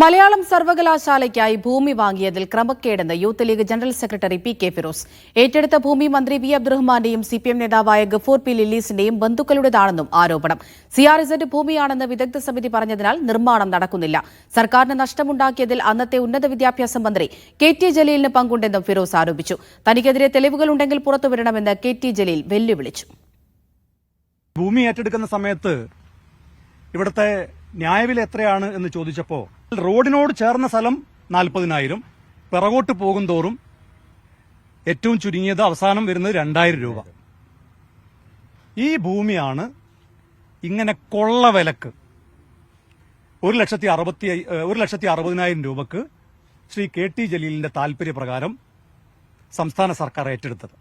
മലയാളം സർവകലാശാലയ്ക്കായി ഭൂമി വാങ്ങിയതിൽ ക്രമക്കേടെന്ന് youth league general secretary P K Firos. ഏറ്റെടുത്ത ഭൂമി മന്ത്രി വി അബ്ദുറഹ്മാന്റെയും സിപിഎം നേതാവായ ഗഫൂർ പി ലില്ലീസിന്റെയും ബന്ധുക്കളുടേതാണെന്നും ആരോപണം. സിആർഇസഡ് ഭൂമിയാണെന്ന് വിദഗ്ധ സമിതി പറഞ്ഞതിനാൽ നിർമ്മാണം നടക്കുന്നില്ല. സർക്കാരിന് നഷ്ടമുണ്ടാക്കിയതിൽ അന്നത്തെ ഉന്നത വിദ്യാഭ്യാസ മന്ത്രി കെ ടി ജലീലിന് പങ്കുണ്ടെന്നും ഫിറോസ് ആരോപിച്ചു. തനിക്കെതിരെ തെളിവുകളുണ്ടെങ്കിൽ പുറത്തുവരണമെന്ന് കെ ടി ജലീൽ വെല്ലുവിളിച്ചു. ഭൂമി ഏറ്റെടുക്കുന്ന സമയത്ത് ഇവിടുത്തെ ന്യായവില എത്രയാണ് എന്ന് ചോദിച്ചപ്പോൾ റോഡിനോട് ചേർന്ന സ്ഥലം 40,000, പിറകോട്ട് പോകും തോറും ഏറ്റവും ചുരുങ്ങിയത് അവസാനം വരുന്നത് 2,000 രൂപ. ഈ ഭൂമിയാണ് ഇങ്ങനെ കൊള്ള വിലക്ക് 1,60,60,000 രൂപക്ക് ശ്രീ കെ ടി ജലീലിന്റെ താൽപര്യപ്രകാരം സംസ്ഥാന സർക്കാർ ഏറ്റെടുത്തത്.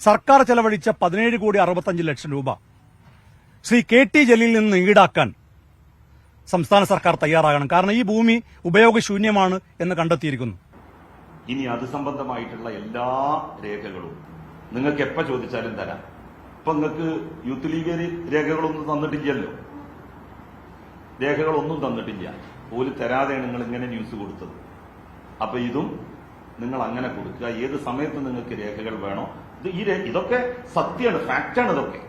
സർക്കാർ ചെലവഴിച്ച 17,65,00,000 രൂപ ശ്രീ കെ ടി ജലീലിൽ നിന്ന് ഈടാക്കാൻ സംസ്ഥാന സർക്കാർ തയ്യാറാകണം. കാരണം ഈ ഭൂമി ഉപയോഗശൂന്യമാണ് എന്ന് കണ്ടെത്തിയിരിക്കുന്നു. ഇനി അത് സംബന്ധമായിട്ടുള്ള എല്ലാ രേഖകളും നിങ്ങൾക്ക് എപ്പോ ചോദിച്ചാലും തരാം. ഇപ്പൊ നിങ്ങൾക്ക് യൂത്ത് ലീഗ് രേഖകളൊന്നും തന്നിട്ടില്ലല്ലോ, രേഖകളൊന്നും തന്നിട്ടില്ല. പോലും തരാതെയാണ് നിങ്ങൾ ഇങ്ങനെ ന്യൂസ് കൊടുത്തത്. അപ്പൊ ഇതും നിങ്ങൾ അങ്ങനെ കൊടുക്കുക. ഏത് സമയത്ത് നിങ്ങൾക്ക് രേഖകൾ വേണോ, ഇതൊക്കെ സത്യമാണ്, ഫാക്റ്റാണ് ഇതൊക്കെ.